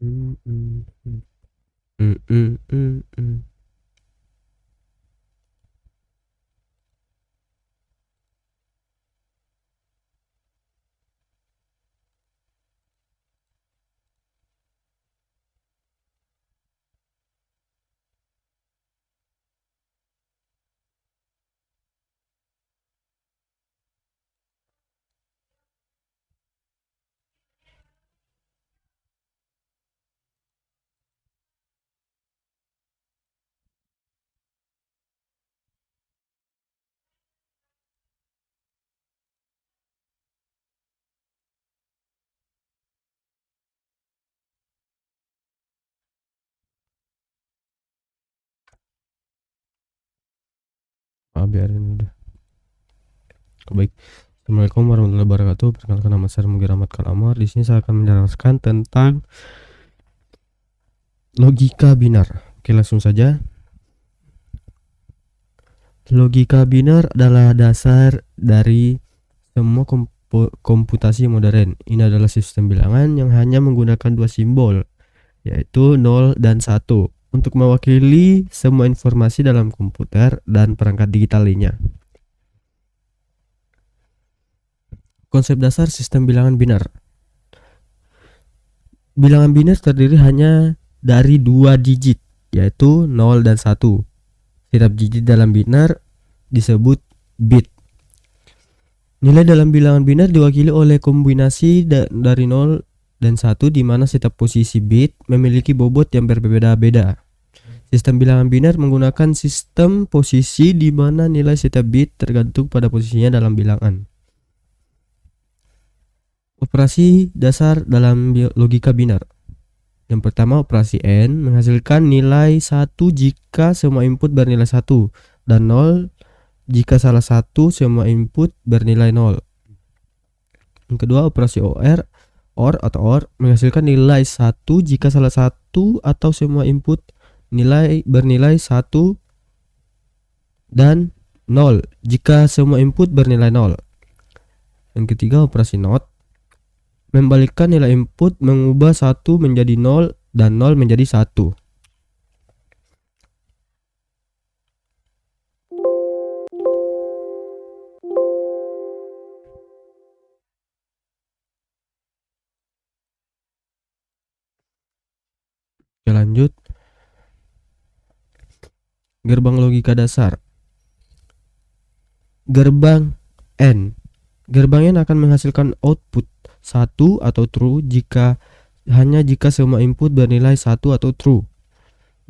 Mm, mm, mm. Mm, mm, mm, mm. Biarin udah. Baik. Assalamualaikum warahmatullahi wabarakatuh. Perkenalkan, nama saya Mugi Rahmat Kalamar. Di sini saya akan menjelaskan tentang logika binar. Oke, langsung saja. Logika binar adalah dasar dari semua komputasi modern. Ini adalah sistem bilangan yang hanya menggunakan dua simbol, yaitu 0 dan 1, untuk mewakili semua informasi dalam komputer dan perangkat digital lainnya. Konsep dasar sistem bilangan binar. Bilangan binar terdiri hanya dari dua digit, yaitu 0 dan 1. Setiap digit dalam binar disebut bit. Nilai dalam bilangan binar diwakili oleh kombinasi dari 0 dan 1, di mana setiap posisi bit memiliki bobot yang berbeda-beda. Sistem bilangan binar menggunakan sistem posisi di mana nilai setiap bit tergantung pada posisinya dalam bilangan. Operasi dasar dalam logika binar. Yang pertama, operasi AND menghasilkan nilai 1 jika semua input bernilai 1 dan 0 jika salah satu semua input bernilai 0. Yang kedua, operasi OR menghasilkan nilai 1 jika salah satu atau semua input bernilai 1 dan 0 jika semua input bernilai 0. Yang ketiga, operasi NOT membalikkan nilai input, mengubah 1 menjadi 0 dan 0 menjadi 1. Oke, lanjut. Gerbang logika dasar. Gerbang N. Gerbang N akan menghasilkan output 1 atau true jika semua input bernilai 1 atau true.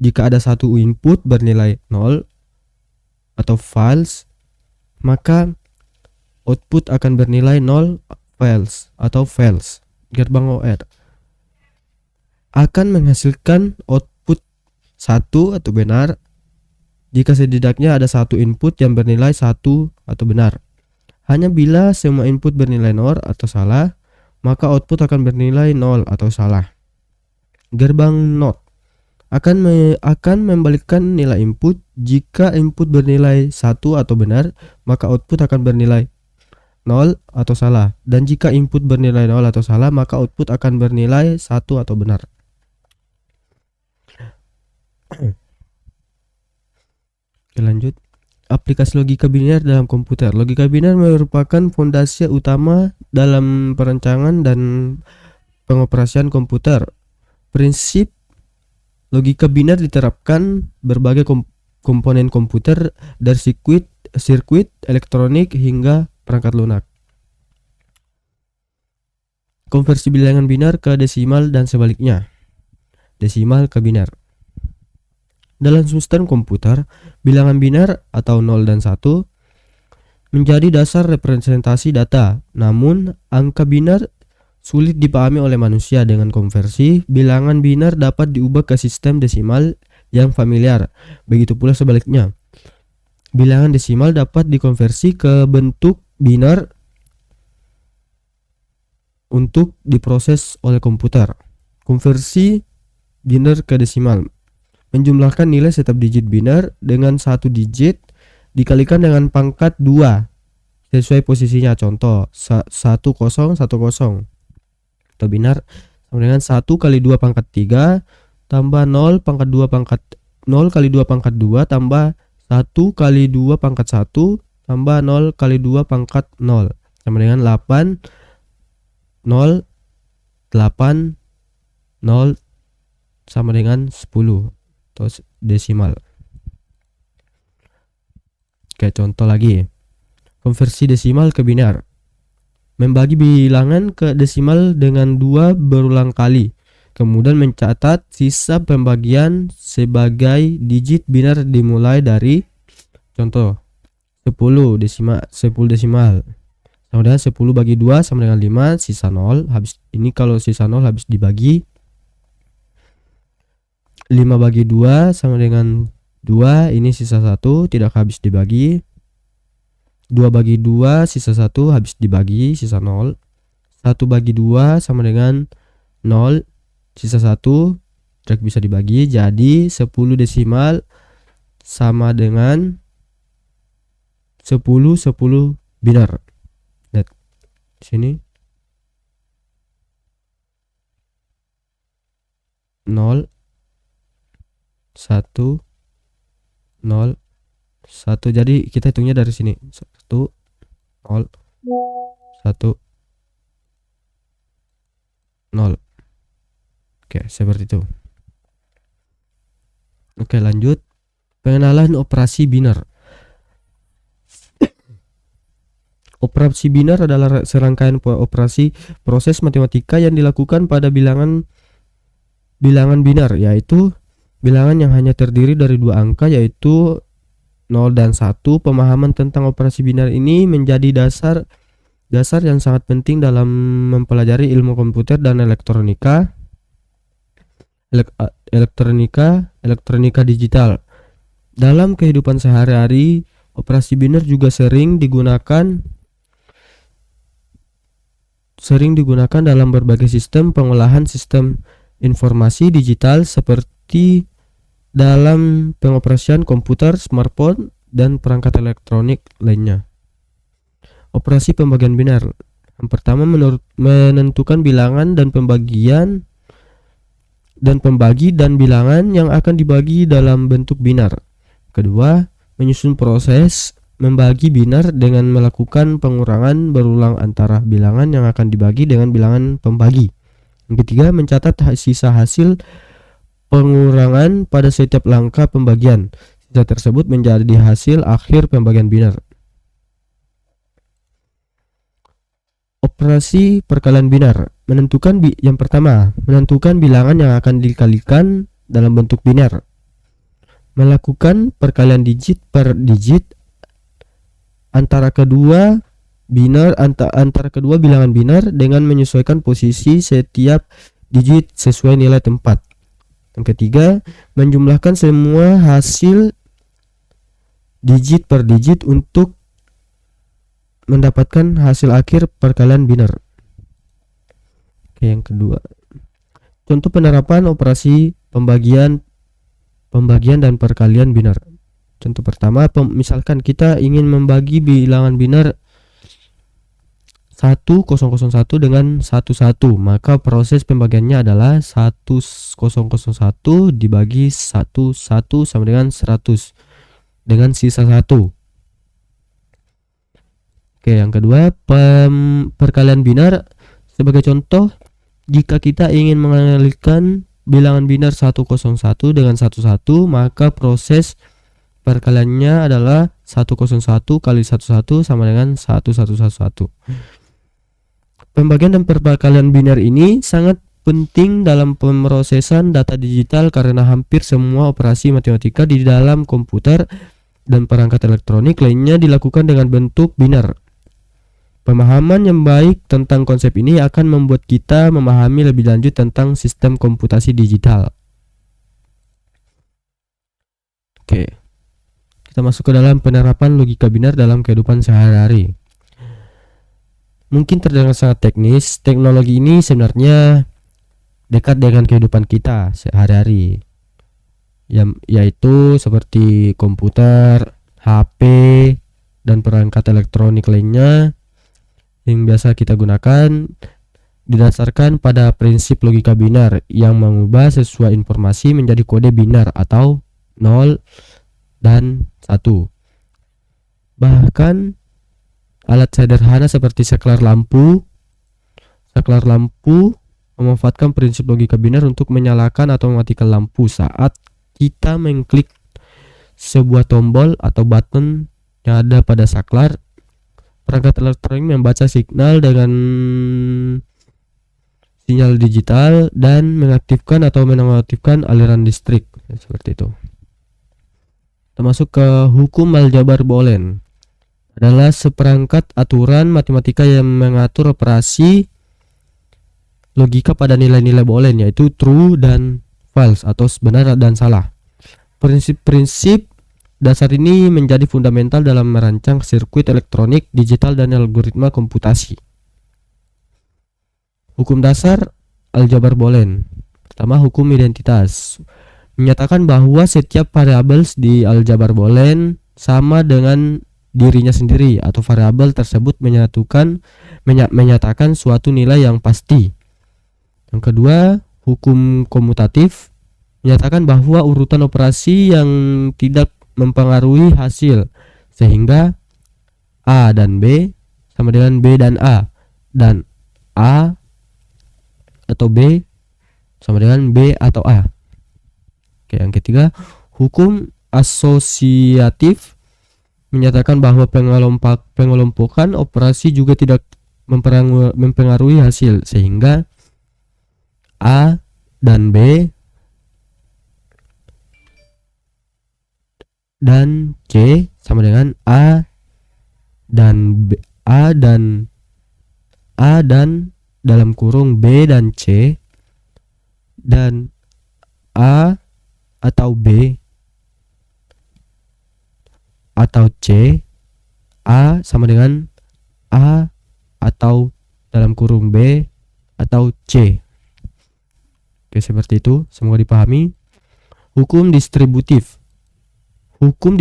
Jika ada satu input bernilai 0 atau false, maka output akan bernilai 0 false atau false. Gerbang OR akan menghasilkan output 1 atau benar jika setidaknya ada satu input yang bernilai 1 atau benar. Hanya bila semua input bernilai 0 atau salah, maka output akan bernilai 0 atau salah. Gerbang NOT akan membalikkan nilai input. Jika input bernilai 1 atau benar, maka output akan bernilai 0 atau salah. Dan jika input bernilai 0 atau salah, maka output akan bernilai 1 atau benar. Oke, lanjut. Aplikasi logika binar dalam komputer. Logika binar merupakan fondasi utama dalam perancangan dan pengoperasian komputer. Prinsip logika binar diterapkan berbagai komponen komputer, dari sirkuit elektronik hingga perangkat lunak. Konversi bilangan binar ke desimal dan sebaliknya. Desimal ke binar. Dalam sistem komputer, bilangan binar atau 0 dan 1 menjadi dasar representasi data. Namun, angka binar sulit dipahami oleh manusia. Dengan konversi, bilangan binar dapat diubah ke sistem desimal yang familiar. Begitu pula sebaliknya. Bilangan desimal dapat dikonversi ke bentuk binar untuk diproses oleh komputer. Konversi binar ke desimal menjumlahkan nilai setiap digit binar dengan satu digit dikalikan dengan pangkat 2 sesuai posisinya. Contoh 1010 atau binar sama dengan 1 kali 2 pangkat 3 tambah 0 pangkat 2 pangkat 0 kali 2 pangkat 2 tambah 1 kali 2 pangkat 1 tambah 0 kali 2 pangkat 0 sama dengan 8 0 8 0 sama dengan 10 atau desimal. Oke, contoh lagi. Konversi desimal ke binar. Membagi bilangan ke desimal dengan 2 berulang kali. Kemudian mencatat sisa pembagian sebagai digit binar dimulai dari contoh 10 desimal. Sama dengan 10 bagi 2 sama dengan 5, sisa 0. Habis ini kalau sisa 0 habis dibagi 5 bagi 2 sama dengan 2, ini sisa 1 tidak habis dibagi. 2 bagi 2 sisa 1 habis dibagi, sisa 0. 1 bagi 2 sama dengan 0, sisa 1 tidak bisa dibagi. Jadi 10 desimal sama dengan 10 binar. Lihat sini 0 1 0 1. Jadi kita hitungnya dari sini 1 0 1 0. Oke, seperti itu. Oke, lanjut. Pengenalan operasi binar. Operasi binar adalah serangkaian operasi proses matematika yang dilakukan pada bilangan binar, yaitu bilangan yang hanya terdiri dari 2 angka yaitu 0 dan 1. Pemahaman tentang operasi binar ini menjadi dasar yang sangat penting dalam mempelajari ilmu komputer dan elektronika digital. Dalam kehidupan sehari-hari, operasi binar juga sering digunakan dalam berbagai sistem pengolahan sistem informasi digital seperti dalam pengoperasian komputer, smartphone, dan perangkat elektronik lainnya. Operasi pembagian binar. Yang pertama, menentukan bilangan dan pembagi dan bilangan yang akan dibagi dalam bentuk binar. Kedua, menyusun proses membagi binar dengan melakukan pengurangan berulang antara bilangan yang akan dibagi dengan bilangan pembagi. Yang ketiga, mencatat sisa hasil pengurangan pada setiap langkah pembagian. Sisa tersebut menjadi hasil akhir pembagian binar. Operasi perkalian binar. Yang pertama, menentukan bilangan yang akan dikalikan dalam bentuk binar. Melakukan perkalian digit per digit antara kedua bilangan binar dengan menyesuaikan posisi setiap digit sesuai nilai tempat. Yang ketiga, menjumlahkan semua hasil digit per digit untuk mendapatkan hasil akhir perkalian binar. Oke, yang kedua, contoh penerapan operasi pembagian dan perkalian binar. Contoh pertama, misalkan kita ingin membagi bilangan binar 1001 dengan 11, maka proses pembagiannya adalah 1001 dibagi 11 sama dengan 100 dengan sisa 1. Oke, yang kedua, perkalian binar. Sebagai contoh, jika kita ingin mengalihkan bilangan binar 101 dengan 11, maka proses perkaliannya adalah 101 kali 11 sama dengan 1111. Pembagian dan perkalian binar ini sangat penting dalam pemrosesan data digital karena hampir semua operasi matematika di dalam komputer dan perangkat elektronik lainnya dilakukan dengan bentuk binar. Pemahaman yang baik tentang konsep ini akan membuat kita memahami lebih lanjut tentang sistem komputasi digital. Oke, kita masuk ke dalam penerapan logika binar dalam kehidupan sehari-hari. Mungkin terdengar sangat teknis, teknologi ini sebenarnya dekat dengan kehidupan kita sehari-hari, yaitu seperti komputer, HP, dan perangkat elektronik lainnya yang biasa kita gunakan didasarkan pada prinsip logika binar yang mengubah sesuai informasi menjadi kode binar atau 0 dan 1. Bahkan alat sederhana seperti saklar lampu memanfaatkan prinsip logika binar untuk menyalakan atau mematikan lampu saat kita mengklik sebuah tombol atau button yang ada pada saklar. Perangkat elektronik membaca signal dengan sinyal digital dan mengaktifkan atau menonaktifkan aliran listrik, seperti itu. Termasuk ke hukum aljabar boolean adalah seperangkat aturan matematika yang mengatur operasi logika pada nilai-nilai boolean, yaitu true dan false atau benar dan salah. Prinsip-prinsip dasar ini menjadi fundamental dalam merancang sirkuit elektronik, digital, dan algoritma komputasi. Hukum dasar aljabar boolean. Pertama, hukum identitas. Menyatakan bahwa setiap variabel di aljabar boolean sama dengan dirinya sendiri atau variabel tersebut menyatakan suatu nilai yang pasti. Yang kedua, hukum komutatif. Menyatakan bahwa urutan operasi yang tidak mempengaruhi hasil, sehingga A dan B sama dengan B dan A, dan A atau B sama dengan B atau A. Oke, yang ketiga, hukum asosiatif menyatakan bahwa pengelompokan operasi juga tidak mempengaruhi hasil, sehingga A dan B dan C sama dengan A dan dalam kurung B dan C, dan A atau B atau C, A sama dengan A atau dalam kurung B atau C. Oke, seperti itu, semoga dipahami. Hukum distributif. Hukum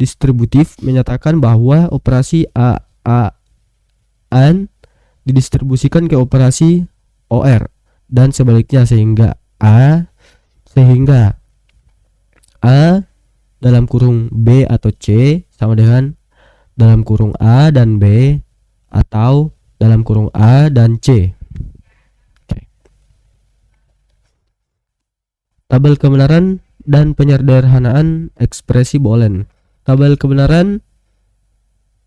distributif menyatakan bahwa operasi an didistribusikan ke operasi OR dan sebaliknya, sehingga A dalam kurung B atau C sama dengan dalam kurung A dan B atau dalam kurung A dan C. Oke. Tabel kebenaran dan penyederhanaan ekspresi boolean. Tabel kebenaran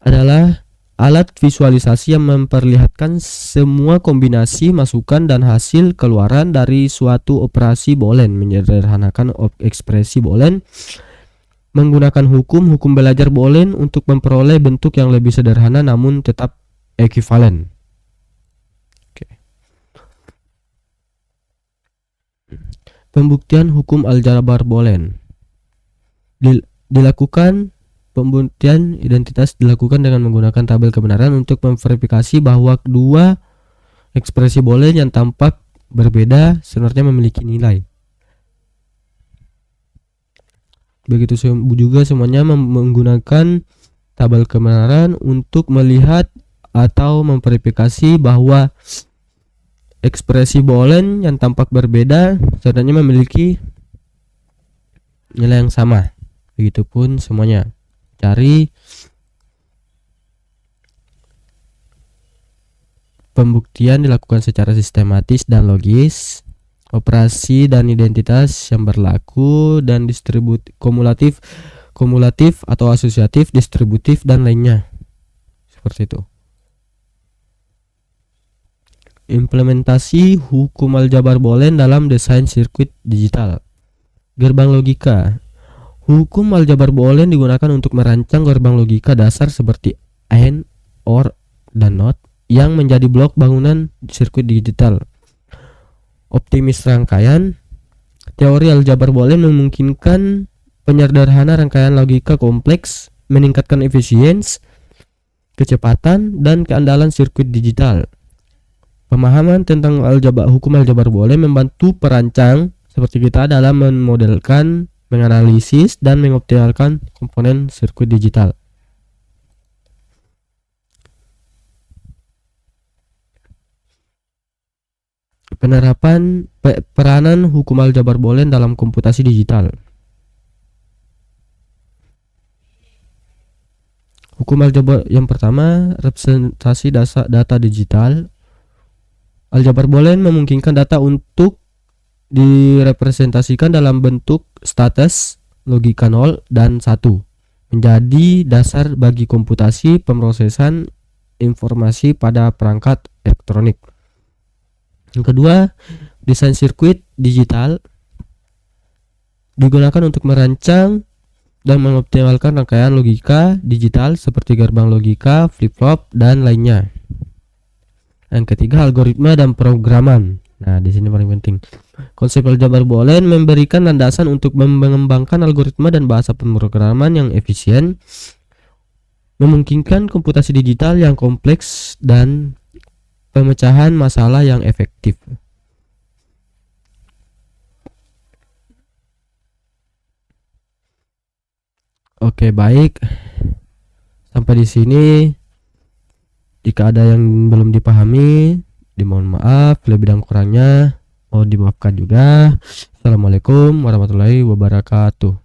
adalah alat visualisasi yang memperlihatkan semua kombinasi masukan dan hasil keluaran dari suatu operasi boolean. Menyederhanakan ekspresi boolean menggunakan hukum belajar boolean untuk memperoleh bentuk yang lebih sederhana namun tetap ekuivalen. Oke. Pembuktian hukum aljabar boolean. Pembuktian identitas dilakukan dengan menggunakan tabel kebenaran untuk memverifikasi bahwa kedua ekspresi boolean yang tampak berbeda sebenarnya memiliki nilai. Begitu juga semuanya menggunakan tabel kebenaran untuk melihat atau memverifikasi bahwa ekspresi boolean yang tampak berbeda sebenarnya memiliki nilai yang sama. Begitupun semuanya. Cari pembuktian dilakukan secara sistematis dan logis. Operasi dan identitas yang berlaku dan kumulatif atau asosiatif, distributif, dan lainnya. Seperti itu. Implementasi hukum aljabar boolean dalam desain sirkuit digital. Gerbang logika. Hukum aljabar boolean digunakan untuk merancang gerbang logika dasar seperti AND, OR, dan NOT yang menjadi blok bangunan sirkuit digital. Optimis rangkaian. Teori aljabar boolean memungkinkan penyederhanaan rangkaian logika kompleks, meningkatkan efisiensi, kecepatan, dan keandalan sirkuit digital. Pemahaman tentang hukum aljabar boolean membantu perancang seperti kita dalam memodelkan, menganalisis, dan mengoptimalkan komponen sirkuit digital. Peranan hukum aljabar boolean dalam komputasi digital. Hukum aljabar yang pertama, representasi data digital. Aljabar boolean memungkinkan data untuk direpresentasikan dalam bentuk status, logika 0 dan 1, menjadi dasar bagi komputasi pemrosesan informasi pada perangkat elektronik. Yang kedua, desain sirkuit digital digunakan untuk merancang dan mengoptimalkan rangkaian logika digital seperti gerbang logika, flip-flop, dan lainnya. Yang ketiga, algoritma dan programan. Nah, di sini paling penting. Konsep aljabar boolean memberikan landasan untuk mengembangkan algoritma dan bahasa pemrograman yang efisien, memungkinkan komputasi digital yang kompleks dan pemecahan masalah yang efektif. Oke, baik. Sampai di sini. Jika ada yang belum dipahami, dimohon maaf. Lebih dan kurangnya mohon dimaafkan juga. Assalamualaikum warahmatullahi wabarakatuh.